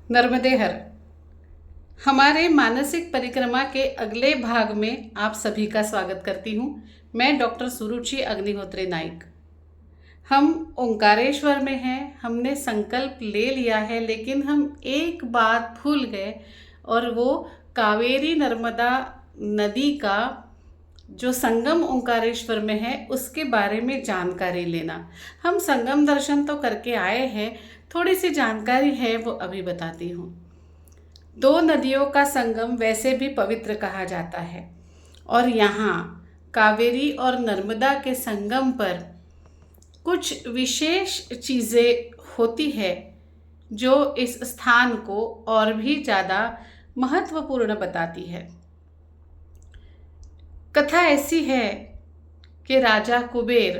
नर्मदे हर। हमारे मानसिक परिक्रमा के अगले भाग में आप सभी का स्वागत करती हूँ। मैं डॉक्टर सुरुचि अग्निहोत्री नाइक। हम ओंकारेश्वर में हैं। हमने संकल्प ले लिया है, लेकिन हम एक बात भूल गए, और वो कावेरी नर्मदा नदी का जो संगम ओंकारेश्वर में है उसके बारे में जानकारी लेना। हम संगम दर्शन तो करके आए हैं, थोड़ी सी जानकारी है वो अभी बताती हूँ। दो नदियों का संगम वैसे भी पवित्र कहा जाता है, और यहाँ कावेरी और नर्मदा के संगम पर कुछ विशेष चीज़ें होती है जो इस स्थान को और भी ज़्यादा महत्वपूर्ण बताती है। कथा ऐसी है कि राजा कुबेर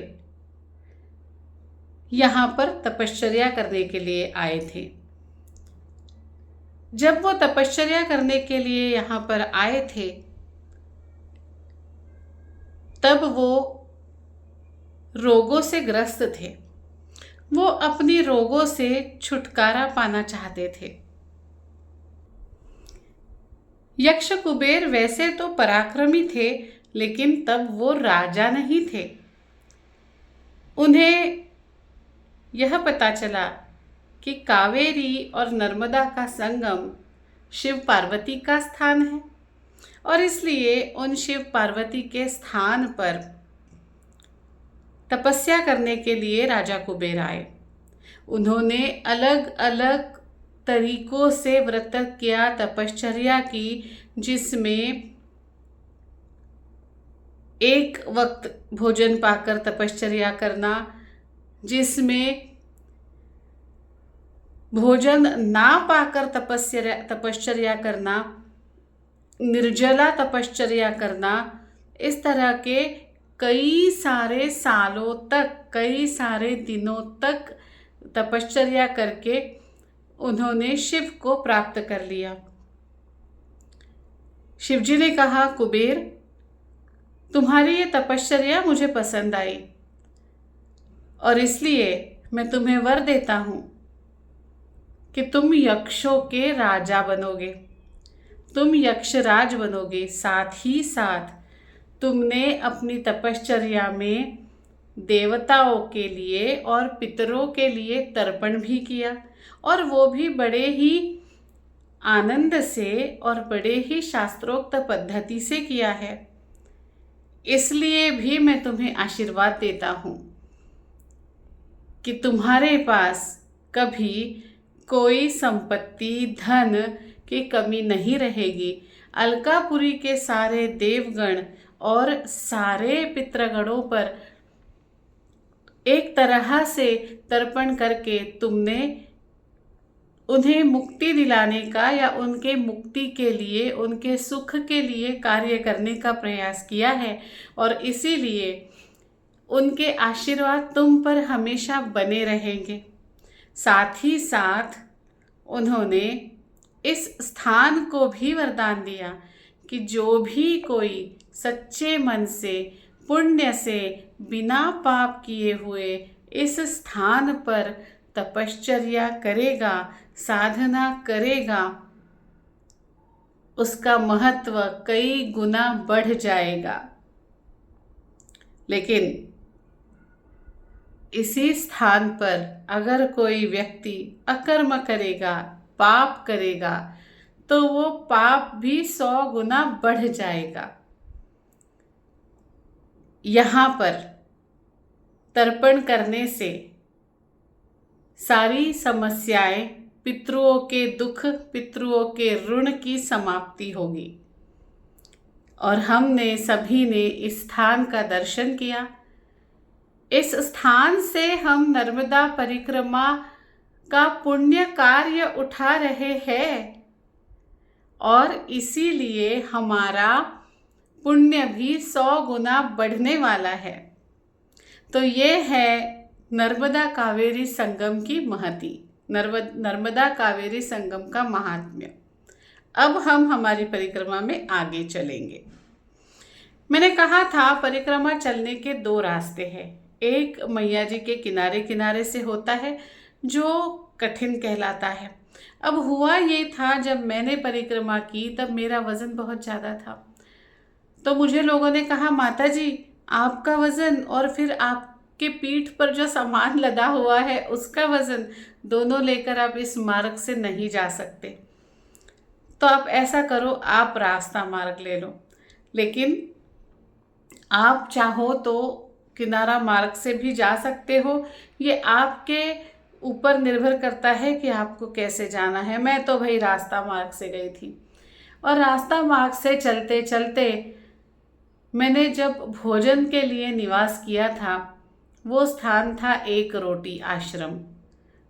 यहाँ पर तपश्चर्या करने के लिए आए थे। जब वो तपश्चर्या करने के लिए यहाँ पर आए थे, तब वो रोगों से ग्रस्त थे। वो अपनी रोगों से छुटकारा पाना चाहते थे। यक्ष कुबेर वैसे तो पराक्रमी थे, लेकिन तब वो राजा नहीं थे। उन्हें यह पता चला कि कावेरी और नर्मदा का संगम शिव पार्वती का स्थान है, और इसलिए उन शिव पार्वती के स्थान पर तपस्या करने के लिए राजा कुबेर आए। उन्होंने अलग अलग तरीकों से व्रत किया, तपश्चर्या की, जिसमें एक वक्त भोजन पाकर तपश्चर्या करना, जिसमें भोजन ना पाकर तपश्चर्या करना, निर्जला तपश्चर्या करना, इस तरह के कई सारे सालों तक, कई सारे दिनों तक तपश्चर्या करके उन्होंने शिव को प्राप्त कर लिया। शिवजी ने कहा, कुबेर, तुम्हारी ये तपश्चर्या मुझे पसंद आई, और इसलिए मैं तुम्हें वर देता हूँ कि तुम यक्षों के राजा बनोगे, तुम यक्षराज बनोगे। साथ ही साथ तुमने अपनी तपश्चर्या में देवताओं के लिए और पितरों के लिए तर्पण भी किया, और वो भी बड़े ही आनंद से और बड़े ही शास्त्रोक्त पद्धति से किया है। इसलिए भी मैं तुम्हें आशीर्वाद देता हूँ कि तुम्हारे पास कभी कोई संपत्ति, धन की कमी नहीं रहेगी। अलकापुरी के सारे देवगण और सारे पितृगणों पर एक तरह से तर्पण करके तुमने उन्हें मुक्ति दिलाने का या उनके मुक्ति के लिए, उनके सुख के लिए कार्य करने का प्रयास किया है, और इसीलिए उनके आशीर्वाद तुम पर हमेशा बने रहेंगे। साथ ही साथ उन्होंने इस स्थान को भी वरदान दिया कि जो भी कोई सच्चे मन से, पुण्य से, बिना पाप किए हुए इस स्थान पर तपश्चर्या करेगा, साधना करेगा, उसका महत्व कई गुना बढ़ जाएगा। लेकिन इसी स्थान पर अगर कोई व्यक्ति अकर्म करेगा, पाप करेगा, तो वो पाप भी 100 गुना बढ़ जाएगा। यहाँ पर तर्पण करने से सारी समस्याएं, पितरों के दुख, पितरों के ऋण की समाप्ति होगी। और हमने सभी ने इस स्थान का दर्शन किया। इस स्थान से हम नर्मदा परिक्रमा का पुण्य कार्य उठा रहे हैं, और इसीलिए हमारा पुण्य भी 100 गुना बढ़ने वाला है। तो ये है नर्मदा कावेरी संगम की महती, नर्मदा कावेरी संगम का महात्म्य। अब हम हमारी परिक्रमा में आगे चलेंगे। मैंने कहा था परिक्रमा चलने के 2 रास्ते हैं। एक मैया जी के किनारे किनारे से होता है, जो कठिन कहलाता है, अब हुआ ये था, जब मैंने परिक्रमा की तब मेरा वज़न बहुत ज़्यादा था। तो मुझे लोगों ने कहा, माता जी आपका वज़न और फिर आपके पीठ पर जो सामान लदा हुआ है उसका वज़न, दोनों लेकर आप इस मार्ग से नहीं जा सकते। तो आप ऐसा करो, आप रास्ता मार्ग ले लो, लेकिन आप चाहो तो किनारा मार्ग से भी जा सकते हो। ये आपके ऊपर निर्भर करता है कि आपको कैसे जाना है। मैं तो भाई रास्ता मार्ग से गई थी, और रास्ता मार्ग से चलते चलते मैंने जब भोजन के लिए निवास किया था, वो स्थान था एक रोटी आश्रम।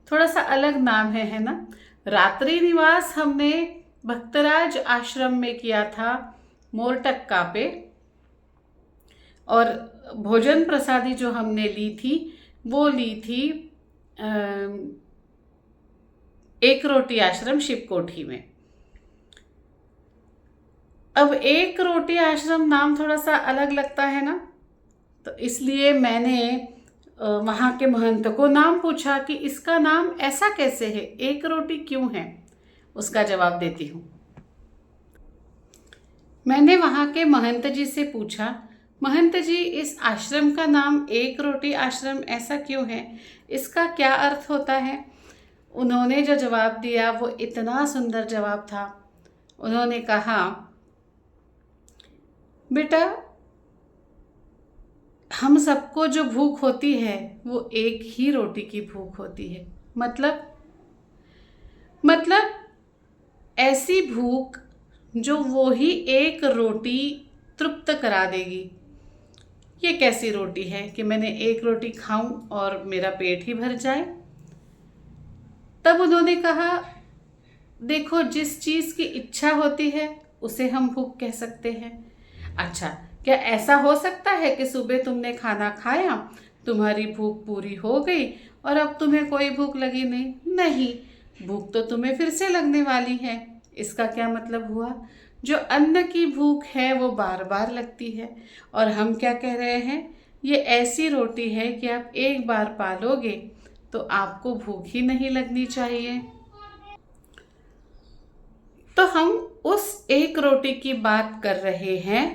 थोड़ा सा अलग नाम है ना। रात्रि निवास हमने भक्तराज आश्रम में किया था, मोरटक्का पे। और भोजन प्रसादी जो हमने ली थी वो ली थी एक रोटी आश्रम शिवकोठी में। अब एक रोटी आश्रम नाम थोड़ा सा अलग लगता है ना, तो इसलिए मैंने वहाँ के महंत को नाम पूछा कि इसका नाम ऐसा कैसे है, एक रोटी क्यों है। उसका जवाब देती हूँ। मैंने वहाँ के महंत जी से पूछा, महंत जी इस आश्रम का नाम एक रोटी आश्रम ऐसा क्यों है, इसका क्या अर्थ होता है। उन्होंने जो जवाब दिया वो इतना सुंदर जवाब था। उन्होंने कहा, बेटा हम सबको जो भूख होती है वो एक ही रोटी की भूख होती है। मतलब ऐसी भूख जो वो ही एक रोटी तृप्त करा देगी। ये कैसी रोटी है कि मैंने एक रोटी खाऊं और मेरा पेट ही भर जाए। तब उन्होंने कहा, देखो जिस चीज़ की इच्छा होती है उसे हम भूख कह सकते हैं। अच्छा, क्या ऐसा हो सकता है कि सुबह तुमने खाना खाया, तुम्हारी भूख पूरी हो गई और अब तुम्हें कोई भूख लगी नहीं? नहीं, भूख तो तुम्हें फिर से लगने वाली है। इसका क्या मतलब हुआ? जो अन्न की भूख है वो बार बार लगती है। और हम क्या कह रहे हैं, ये ऐसी रोटी है कि आप एक बार पालोगे तो आपको भूख ही नहीं लगनी चाहिए। तो हम उस एक रोटी की बात कर रहे हैं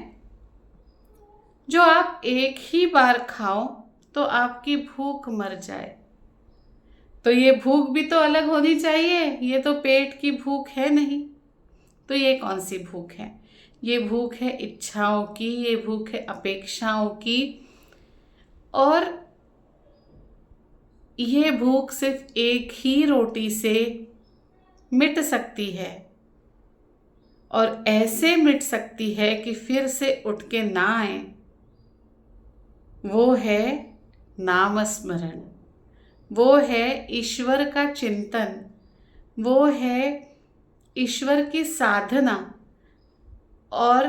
जो आप एक ही बार खाओ तो आपकी भूख मर जाए। तो ये भूख भी तो अलग होनी चाहिए, ये तो पेट की भूख है नहीं। तो ये कौन सी भूख है? ये भूख है इच्छाओं की, ये भूख है अपेक्षाओं की। और ये भूख सिर्फ एक ही रोटी से मिट सकती है, और ऐसे मिट सकती है कि फिर से उठ के ना आए। वो है नाम स्मरण, वो है ईश्वर का चिंतन, वो है ईश्वर की साधना। और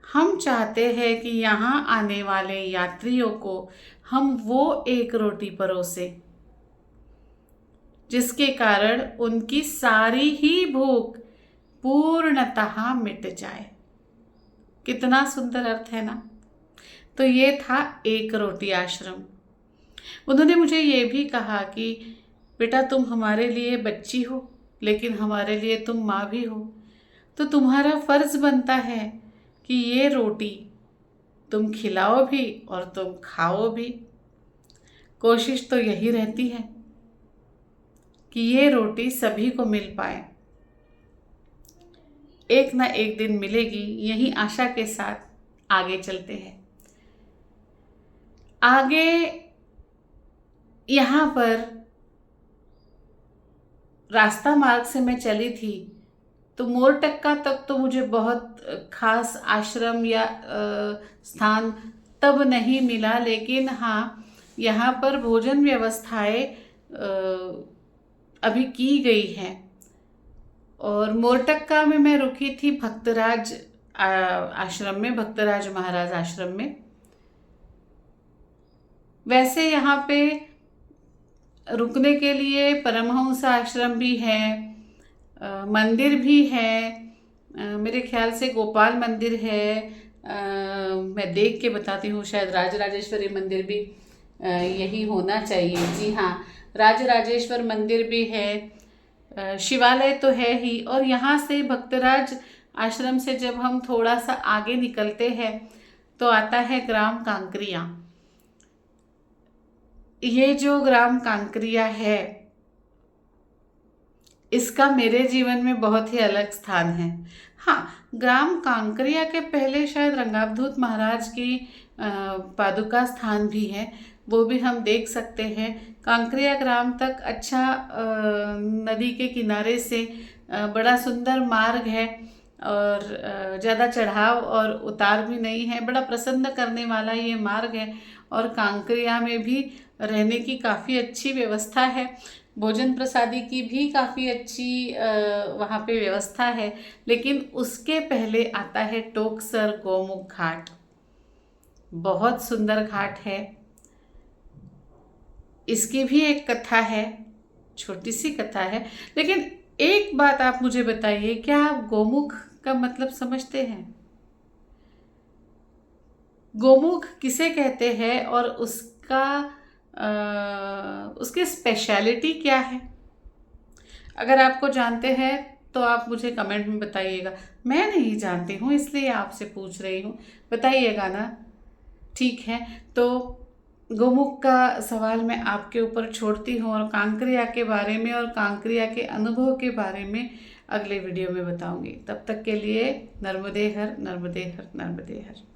हम चाहते हैं कि यहाँ आने वाले यात्रियों को हम वो एक रोटी परोसे जिसके कारण उनकी सारी ही भूख पूर्णतः मिट जाए। कितना सुंदर अर्थ है ना। तो ये था एक रोटी आश्रम। उन्होंने मुझे ये भी कहा कि बेटा तुम हमारे लिए बच्ची हो, लेकिन हमारे लिए तुम माँ भी हो। तो तुम्हारा फर्ज बनता है कि ये रोटी तुम खिलाओ भी और तुम खाओ भी। कोशिश तो यही रहती है कि ये रोटी सभी को मिल पाए। एक ना एक दिन मिलेगी, यही आशा के साथ आगे चलते हैं। आगे यहाँ पर रास्ता मार्ग से मैं चली थी, तो मोरटक्का तक तो मुझे बहुत खास आश्रम या स्थान तब नहीं मिला, लेकिन हाँ यहाँ पर भोजन व्यवस्थाएं अभी की गई हैं। और मोरटक्का में मैं रुकी थी भक्तराज आश्रम में, भक्तराज महाराज आश्रम में। वैसे यहाँ पे रुकने के लिए परमहंस आश्रम भी है, मंदिर भी है, मेरे ख्याल से गोपाल मंदिर है, मैं देख के बताती हूँ, शायद राजराजेश्वरी मंदिर भी यही होना चाहिए। जी हाँ, राजराजेश्वर मंदिर भी है। शिवालय तो है ही, और यहाँ से भक्तराज आश्रम से जब हम थोड़ा सा आगे निकलते हैं तो आता है ग्राम कांकरिया। ये जो ग्राम कांकरिया है, इसका मेरे जीवन में बहुत ही अलग स्थान है। हाँ, ग्राम कांकरिया के पहले शायद रंगावधूत महाराज की पादुका स्थान भी है, वो भी हम देख सकते हैं। कांकरिया ग्राम तक अच्छा नदी के किनारे से बड़ा सुंदर मार्ग है, और ज़्यादा चढ़ाव और उतार भी नहीं है, बड़ा प्रसन्न करने वाला ये मार्ग है। और कांकरिया में भी रहने की काफ़ी अच्छी व्यवस्था है, भोजन प्रसादी की भी काफ़ी अच्छी वहाँ पे व्यवस्था है। लेकिन उसके पहले आता है टोकसर गौमुख घाट। बहुत सुंदर घाट है, इसकी भी एक कथा है, छोटी सी कथा है। लेकिन एक बात आप मुझे बताइए, क्या आप गोमुख का मतलब समझते हैं? गोमुख किसे कहते हैं और उसकी स्पेशलिटी क्या है? अगर आपको जानते हैं तो आप मुझे कमेंट में बताइएगा। मैं नहीं जानती हूँ, इसलिए आपसे पूछ रही हूँ, बताइएगा ना। ठीक है, तो गोमुख का सवाल मैं आपके ऊपर छोड़ती हूँ, और कांकरिया के बारे में और कांकरिया के अनुभव के बारे में अगले वीडियो में बताऊँगी। तब तक के लिए नर्मदे हर, नर्मदे हर, नर्मदे हर।